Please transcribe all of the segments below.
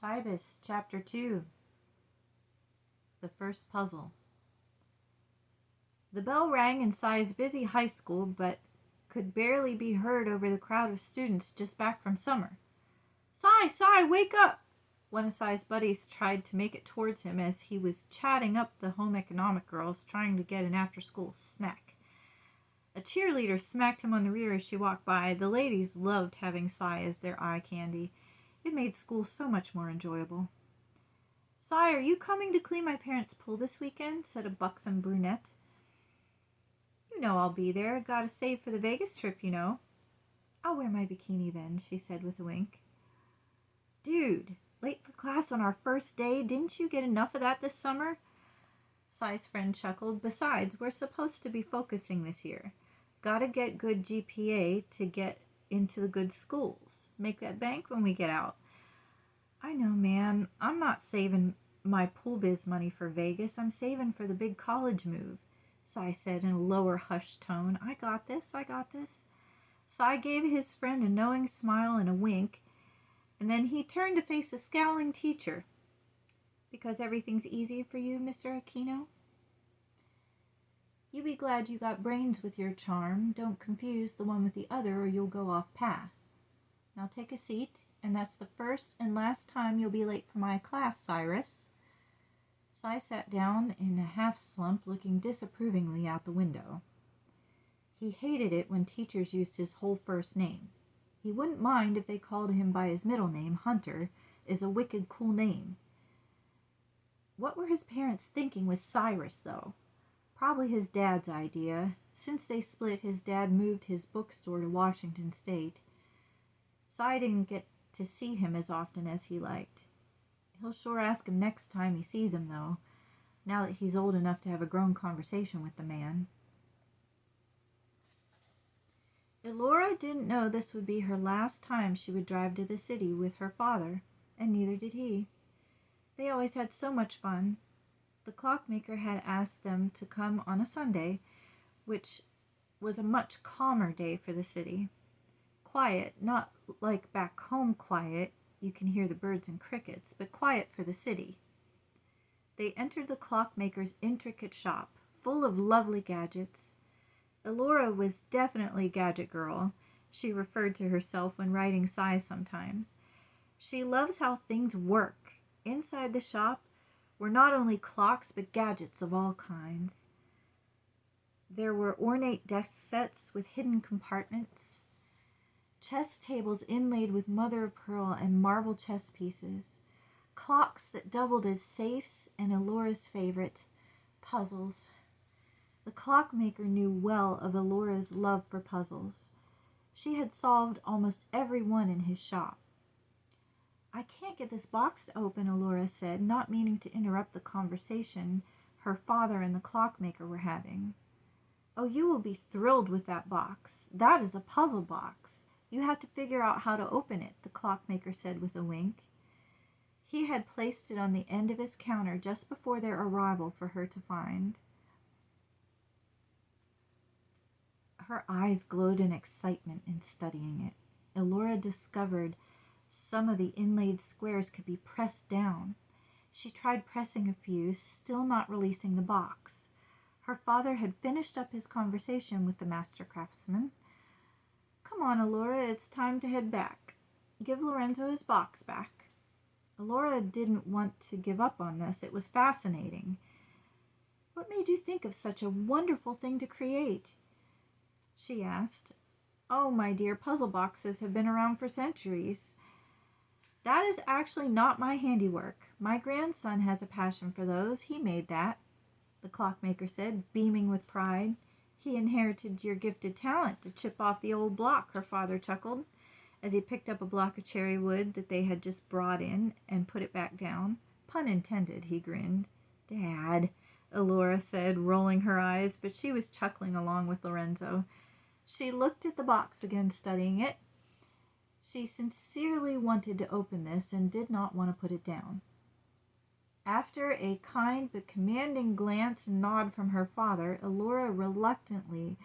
Cybess Chapter Two. The First Puzzle. The bell rang in Cy's busy high school, but could barely be heard over the crowd of students just back from summer. Cy, wake up! One of Cy's buddies tried to make it towards him as he was chatting up the home economic girls trying to get an after-school snack. A cheerleader smacked him on the rear as she walked by. The ladies loved having Cy as their eye candy. It made school so much more enjoyable. "Cy, are you coming to clean my parents' pool this weekend?" said a buxom brunette. "You know I'll be there. Gotta save for the Vegas trip, you know." "I'll wear my bikini then," she said with a wink. "Dude, late for class on our first day. Didn't you get enough of that this summer?" Cy's friend chuckled. "Besides, we're supposed to be focusing this year. Gotta get good GPA to get into the good schools. Make that bank when we get out." "I know, man. I'm not saving my pool biz money for Vegas. I'm saving for the big college move," Cy said in a lower, hushed tone. I got this. Cy gave his friend a knowing smile and a wink, and then he turned to face the scowling teacher. "Because everything's easy for you, Mr. Aquino? You be glad you got brains with your charm. Don't confuse the one with the other or you'll go off path. Now take a seat, and that's the first and last time you'll be late for my class, Cyrus." Cy sat down in a half-slump, looking disapprovingly out the window. He hated it when teachers used his whole first name. He wouldn't mind if they called him by his middle name. Hunter is a wicked cool name. What were his parents thinking with Cyrus, though? Probably his dad's idea. Since they split, his dad moved his bookstore to Washington State. Cy didn't get to see him as often as he liked. He'll sure ask him next time he sees him, though, now that he's old enough to have a grown conversation with the man. Elora didn't know this would be her last time she would drive to the city with her father, and neither did he. They always had so much fun. The clockmaker had asked them to come on a Sunday, which was a much calmer day for the city. Quiet, not like back home quiet, you can hear the birds and crickets, but quiet for the city. They entered the clockmaker's intricate shop, full of lovely gadgets. Elora was definitely Gadget Girl, she referred to herself when writing Cy sometimes. She loves how things work. Inside the shop were not only clocks, but gadgets of all kinds. There were ornate desk sets with hidden compartments, chess tables inlaid with mother-of-pearl and marble chess pieces, clocks that doubled as safes, and Elora's favorite, puzzles. The clockmaker knew well of Elora's love for puzzles. She had solved almost every one in his shop. "I can't get this box to open," Elora said, not meaning to interrupt the conversation her father and the clockmaker were having. "Oh, you will be thrilled with that box. That is a puzzle box. You have to figure out how to open it," the clockmaker said with a wink. He had placed it on the end of his counter just before their arrival for her to find. Her eyes glowed in excitement in studying it. Elora discovered some of the inlaid squares could be pressed down. She tried pressing a few, still not releasing the box. Her father had finished up his conversation with the master craftsman. "Come on, Elora, it's time to head back. Give Lorenzo his box back." Elora didn't want to give up on this. It was fascinating. "What made you think of such a wonderful thing to create?" she asked. "Oh, my dear, puzzle boxes have been around for centuries. That is actually not my handiwork. My grandson has a passion for those. He made that," the clockmaker said, beaming with pride. "He inherited your gifted talent to chip off the old block," her father chuckled, as he picked up a block of cherry wood that they had just brought in and put it back down. Pun intended, he grinned. "Dad," Elora said, rolling her eyes, but she was chuckling along with Lorenzo. She looked at the box again, studying it. She sincerely wanted to open this and did not want to put it down. After a kind but commanding glance and nod from her father, Elora reluctantly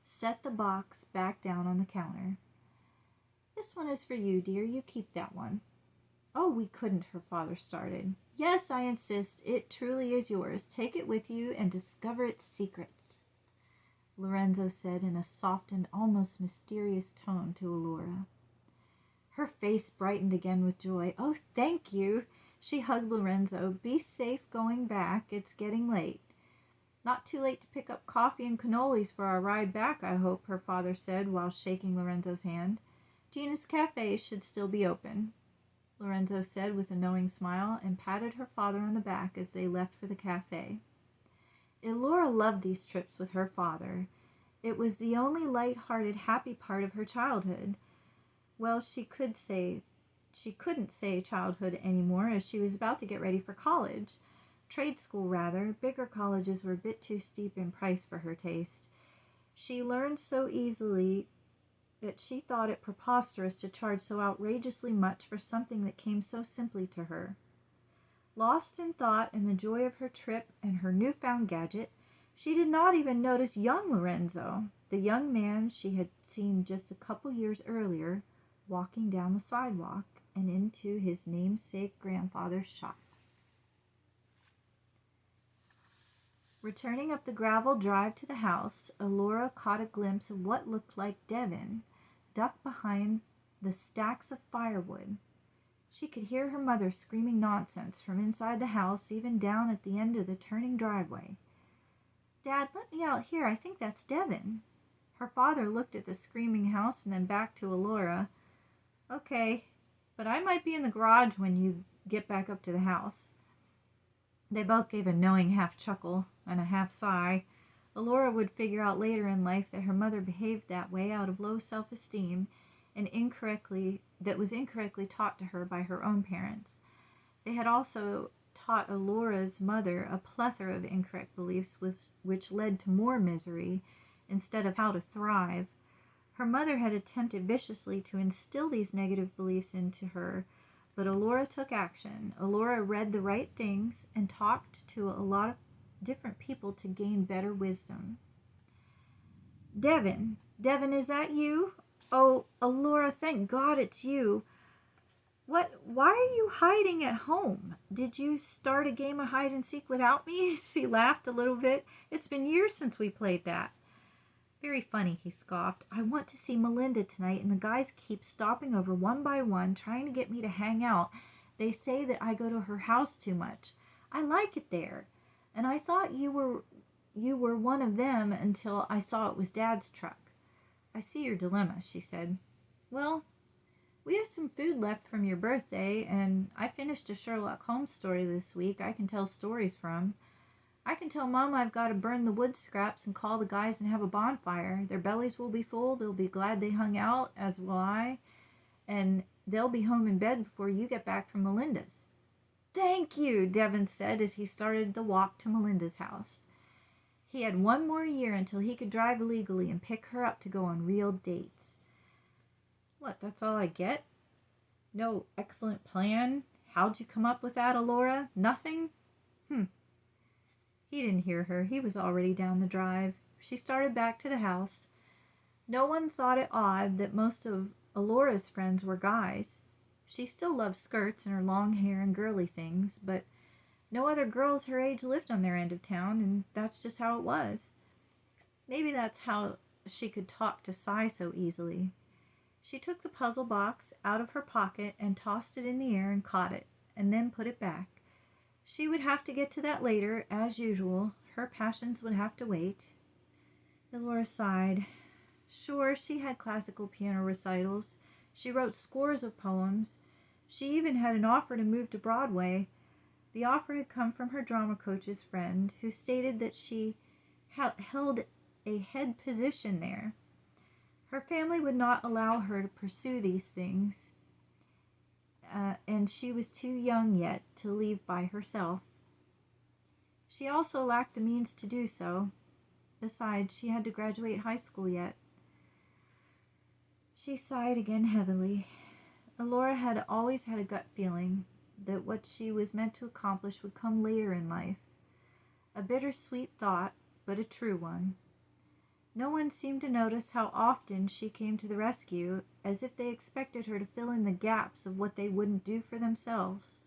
set the box back down on the counter. "This one is for you, dear. You keep that one." "Oh, we couldn't," her father started. "Yes, I insist. It truly is yours. Take it with you and discover its secrets," Lorenzo said in a soft and almost mysterious tone to Elora. Her face brightened again with joy. "Oh, thank you." She hugged Lorenzo. "Be safe going back. It's getting late." "Not too late to pick up coffee and cannolis for our ride back, I hope," her father said while shaking Lorenzo's hand. "Gina's Cafe should still be open," Lorenzo said with a knowing smile, and patted her father on the back as they left for the cafe. Elora loved these trips with her father. It was the only light-hearted, happy part of her childhood. Well, she couldn't say childhood anymore, as she was about to get ready for college. Trade school, rather. Bigger colleges were a bit too steep in price for her taste. She learned so easily that she thought it preposterous to charge so outrageously much for something that came so simply to her. Lost in thought in the joy of her trip and her newfound gadget, she did not even notice young Lorenzo, the young man she had seen just a couple years earlier, walking down the sidewalk and into his namesake grandfather's shop. Returning up the gravel drive to the house, Elora caught a glimpse of what looked like Devin, ducked behind the stacks of firewood. She could hear her mother screaming nonsense from inside the house, even down at the end of the turning driveway. "Dad, let me out here. I think that's Devin." Her father looked at the screaming house and then back to Elora. "Okay, but I might be in the garage when you get back up to the house." They both gave a knowing half chuckle and a half sigh. Elora would figure out later in life that her mother behaved that way out of low self-esteem and that was incorrectly taught to her by her own parents. They had also taught Elora's mother a plethora of incorrect beliefs which led to more misery instead of how to thrive. Her mother had attempted viciously to instill these negative beliefs into her, but Elora took action. Elora read the right things and talked to a lot of different people to gain better wisdom. Devin, is that you? Oh, Elora, thank God it's you. Why are you hiding at home? Did you start a game of hide and seek without me?" She laughed a little bit. "It's been years since we played that." "Very funny," he scoffed. "I want to see Melinda tonight, and the guys keep stopping over one by one, trying to get me to hang out. They say that I go to her house too much. I like it there, and I thought you were one of them until I saw it was Dad's truck." "I see your dilemma," she said. "Well, we have some food left from your birthday, and I finished a Sherlock Holmes story this week I can tell stories from. I can tell Mom I've got to burn the wood scraps and call the guys and have a bonfire. Their bellies will be full, they'll be glad they hung out, as will I, and they'll be home in bed before you get back from Melinda's." "Thank you," Devin said as he started the walk to Melinda's house. He had one more year until he could drive illegally and pick her up to go on real dates. "What, that's all I get? No excellent plan? How'd you come up with that, Elora? Nothing?" He didn't hear her. He was already down the drive. She started back to the house. No one thought it odd that most of Elora's friends were guys. She still loved skirts and her long hair and girly things, but no other girls her age lived on their end of town, and that's just how it was. Maybe that's how she could talk to Cy so easily. She took the puzzle box out of her pocket and tossed it in the air and caught it, and then put it back. She would have to get to that later, as usual. Her passions would have to wait. Elora sighed. Sure, she had classical piano recitals. She wrote scores of poems. She even had an offer to move to Broadway. The offer had come from her drama coach's friend, who stated that she held a head position there. Her family would not allow her to pursue these things, and she was too young yet to leave by herself. She also lacked the means to do so. Besides, she had to graduate high school yet. She sighed again heavily. Elora had always had a gut feeling that what she was meant to accomplish would come later in life. A bittersweet thought, but a true one. No one seemed to notice how often she came to the rescue, as if they expected her to fill in the gaps of what they wouldn't do for themselves.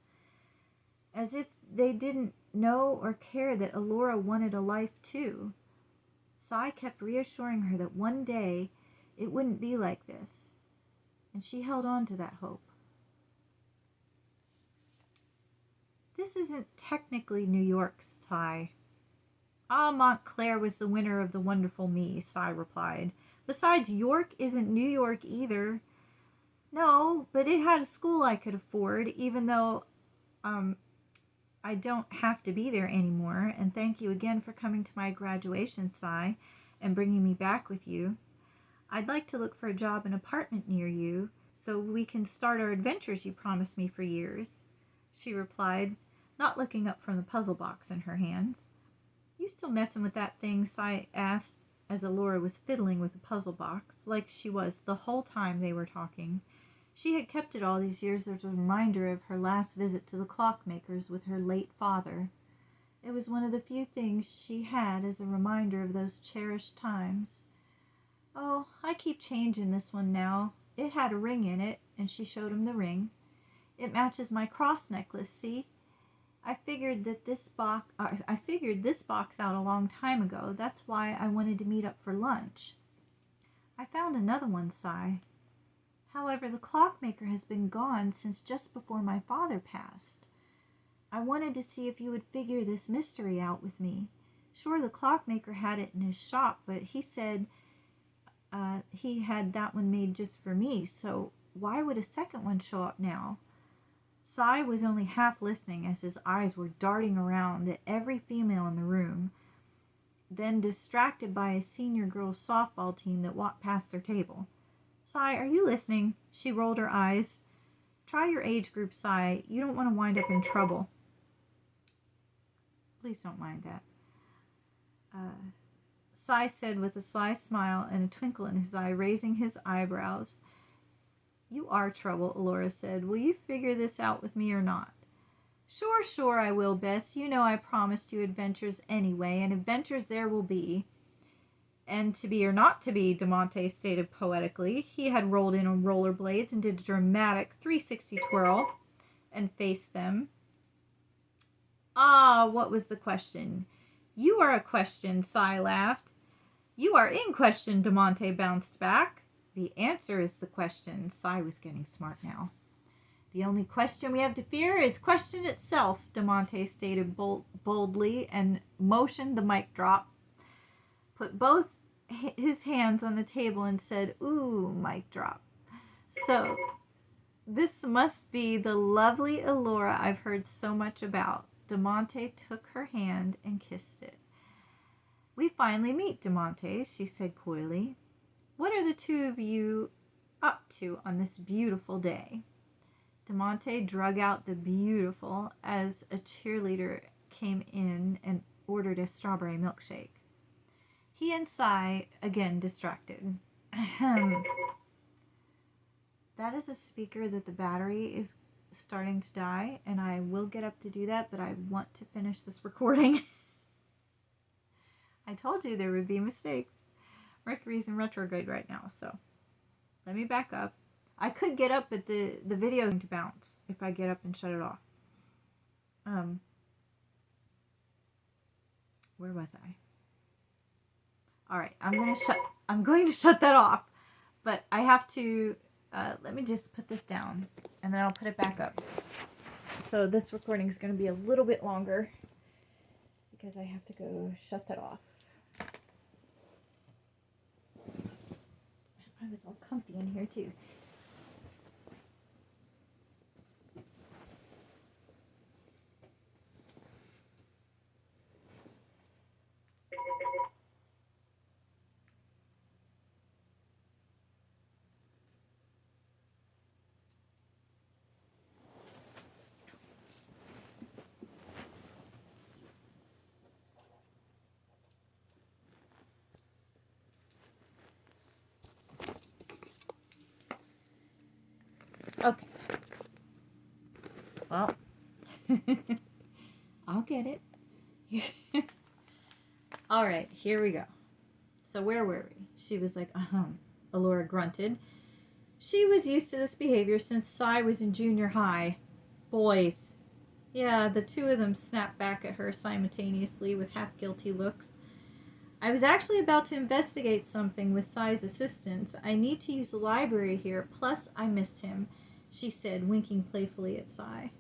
As if they didn't know or care that Elora wanted a life too. Cy kept reassuring her that one day it wouldn't be like this, and she held on to that hope. This isn't technically New York, Cy. Ah, Montclair was the winner of the wonderful me, Cy replied. Besides, York isn't New York either. No, but it had a school I could afford, even though, I don't have to be there anymore, and thank you again for coming to my graduation, Cy, and bringing me back with you. I'd like to look for a job and apartment near you, so we can start our adventures you promised me for years, she replied, not looking up from the puzzle box in her hands. You still messing with that thing? Cy asked, as Elora was fiddling with the puzzle box, like she was the whole time they were talking. She had kept it all these years as a reminder of her last visit to the clockmakers with her late father. It was one of the few things she had as a reminder of those cherished times. Oh, I keep changing this one now. It had a ring in it, and she showed him the ring. It matches my cross necklace, see? I figured this box out a long time ago. That's why I wanted to meet up for lunch. I found another one, Cy. However, the clockmaker has been gone since just before my father passed. I wanted to see if you would figure this mystery out with me. Sure, the clockmaker had it in his shop, but he said he had that one made just for me, so why would a second one show up now? Cy was only half listening as his eyes were darting around at every female in the room, then distracted by a senior girls' softball team that walked past their table. Cy, are you listening? She rolled her eyes. Try your age group, Cy. You don't want to wind up in trouble. Please don't mind that. Cy said with a sly smile and a twinkle in his eye, raising his eyebrows. You are trouble, Elora said. Will you figure this out with me or not? Sure, I will, Bess. You know I promised you adventures anyway, and adventures there will be. And to be or not to be, DeMonte stated poetically. He had rolled in on rollerblades and did a dramatic 360 twirl and faced them. Ah, what was the question? You are a question, Cy laughed. You are in question, DeMonte bounced back. The answer is the question. Cy was getting smart now. The only question we have to fear is question itself, DeMonte stated boldly and motioned the mic drop. Put both his hands on the table and said, ooh, mic drop. So, this must be the lovely Elora I've heard so much about. DeMonte took her hand and kissed it. We finally meet, DeMonte, she said coyly. What are the two of you up to on this beautiful day? DeMonte drug out the beautiful as a cheerleader came in and ordered a strawberry milkshake. He and Cy again distracted. That is a speaker that the battery is starting to die, and I will get up to do that, but I want to finish this recording. I told you there would be mistakes. Mercury's in retrograde right now, so let me back up. I could get up, but the video is going to bounce if I get up and shut it off. Where was I? All right, I'm going to shut that off, but I have to. Let me just put this down, and then I'll put it back up. So this recording is going to be a little bit longer because I have to go shut that off. I was all comfy in here too. Okay. Well, I'll get it. All right, here we go. So where were we? She was like, Elora grunted. She was used to this behavior since Cy was in junior high. Boys. Yeah, the two of them snapped back at her simultaneously with half-guilty looks. I was actually about to investigate something with Cy's assistance. I need to use the library here, plus I missed him, she said, winking playfully at Cy.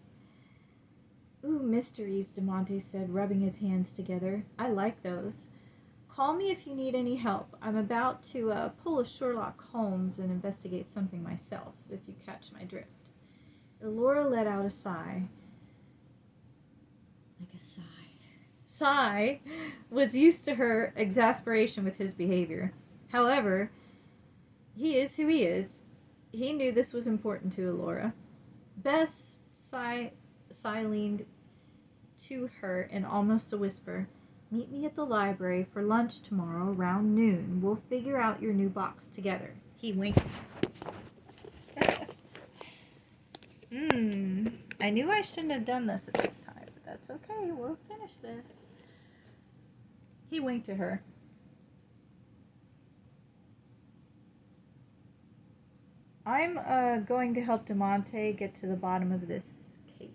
Ooh, mysteries, DeMonte said, rubbing his hands together. I like those. Call me if you need any help. I'm about to pull a Sherlock Holmes and investigate something myself, if you catch my drift. Elora let out a sigh. Like a sigh. Cy was used to her exasperation with his behavior. However, he is who he is. He knew this was important to Elora. Bess, Cy leaned to her in almost a whisper. Meet me at the library for lunch tomorrow around noon. We'll figure out your new box together. He winked. I knew I shouldn't have done this at this time, but that's okay. We'll finish this. He winked at her. I'm going to help DeMonte get to the bottom of this case,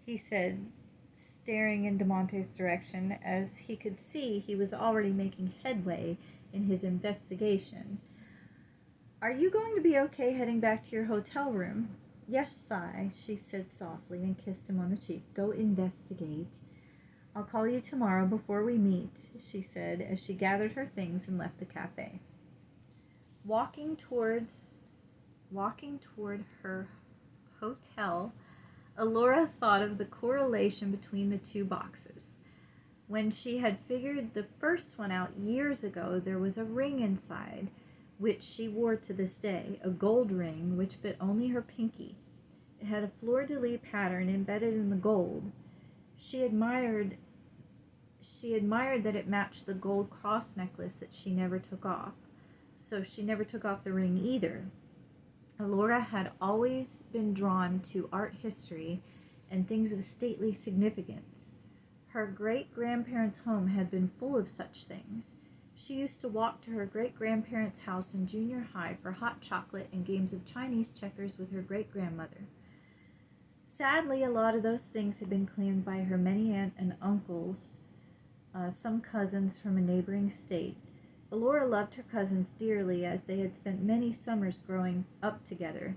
he said, staring in DeMonte's direction, as he could see he was already making headway in his investigation. Are you going to be okay heading back to your hotel room? Yes, Cy, she said softly and kissed him on the cheek. Go investigate. I'll call you tomorrow before we meet, she said as she gathered her things and left the cafe. Walking toward her hotel, Elora thought of the correlation between the two boxes. When she had figured the first one out years ago, there was a ring inside, which she wore to this day, a gold ring which fit only her pinky. It had a fleur-de-lis pattern embedded in the gold. She admired that it matched the gold cross necklace that she never took off, so she never took off the ring either. Elora had always been drawn to art history and things of stately significance. Her great-grandparents' home had been full of such things. She used to walk to her great-grandparents' house in junior high for hot chocolate and games of Chinese checkers with her great-grandmother. Sadly, a lot of those things had been claimed by her many aunts and uncles, some cousins from a neighboring state. Elora loved her cousins dearly, as they had spent many summers growing up together.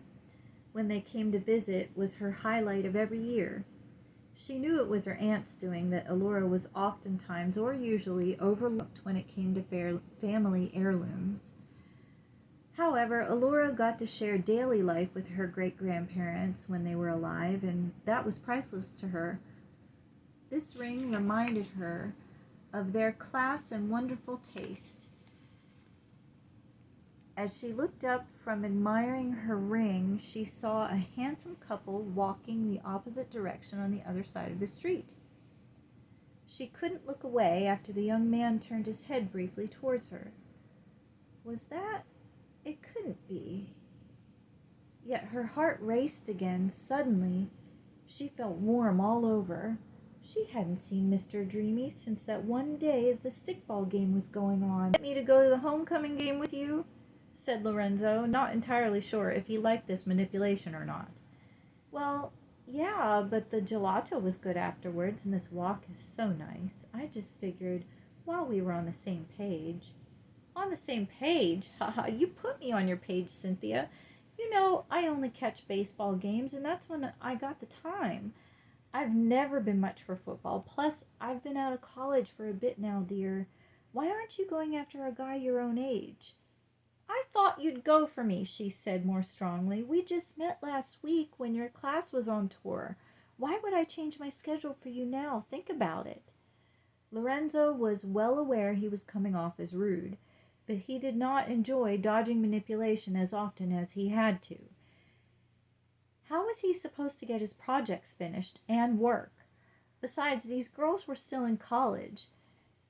When they came to visit was her highlight of every year. She knew it was her aunt's doing that Elora was oftentimes, or usually, overlooked when it came to family heirlooms. However, Elora got to share daily life with her great-grandparents when they were alive, and that was priceless to her. This ring reminded her of their class and wonderful taste. As she looked up from admiring her ring, she saw a handsome couple walking the opposite direction on the other side of the street. She couldn't look away after the young man turned his head briefly towards her. Was that? It couldn't be. Yet her heart raced again. Suddenly, she felt warm all over. She hadn't seen Mr. Dreamy since that one day the stickball game was going on. Want me to go to the homecoming game with you? Said Lorenzo, not entirely sure if he liked this manipulation or not. Well, yeah, but the gelato was good afterwards, and this walk is so nice. I just figured while we were on the same page. On the same page? Haha, you put me on your page, Cynthia. You know, I only catch baseball games, and that's when I got the time. I've never been much for football. Plus, I've been out of college for a bit now, dear. Why aren't you going after a guy your own age? I thought you'd go for me, she said more strongly. We just met last week when your class was on tour. Why would I change my schedule for you now? Think about it. Lorenzo was well aware he was coming off as rude, but he did not enjoy dodging manipulation as often as he had to. How was he supposed to get his projects finished and work? Besides, these girls were still in college.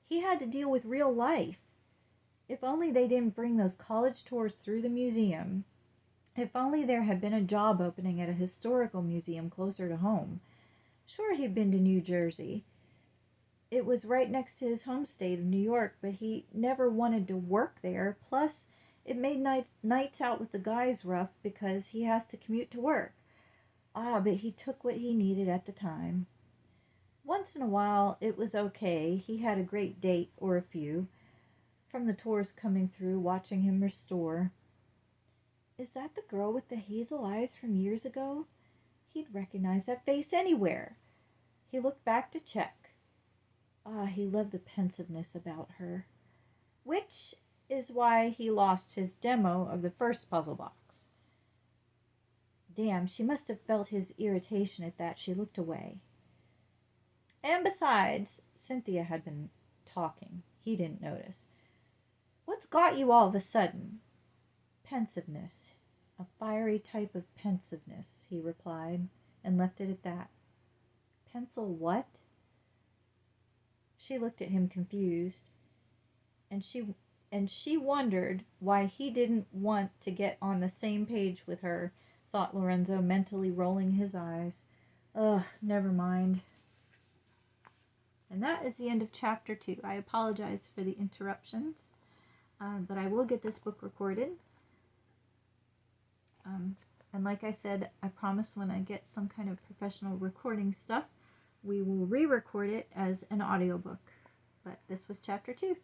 He had to deal with real life. If only they didn't bring those college tours through the museum. If only there had been a job opening at a historical museum closer to home. Sure, he'd been to New Jersey. It was right next to his home state of New York, but he never wanted to work there. Plus, it made nights out with the guys rough because he has to commute to work. But he took what he needed at the time. Once in a while, it was okay. He had a great date or a few from the tours coming through, watching him restore. Is that the girl with the hazel eyes from years ago? He'd recognize that face anywhere. He looked back to check. He loved the pensiveness about her. Which is why he lost his demo of the first puzzle box. Damn, she must have felt his irritation at that. She looked away. And besides, Cynthia had been talking. He didn't notice. What's got you all of a sudden? Pensiveness. A fiery type of pensiveness, he replied, and left it at that. Pencil what? She looked at him confused, and she wondered why he didn't want to get on the same page with her, thought Lorenzo, mentally rolling his eyes. Ugh, never mind. And that is the end of Chapter 2. I apologize for the interruptions, but I will get this book recorded. And like I said, I promise when I get some kind of professional recording stuff, we will re-record it as an audiobook. But this was Chapter 2.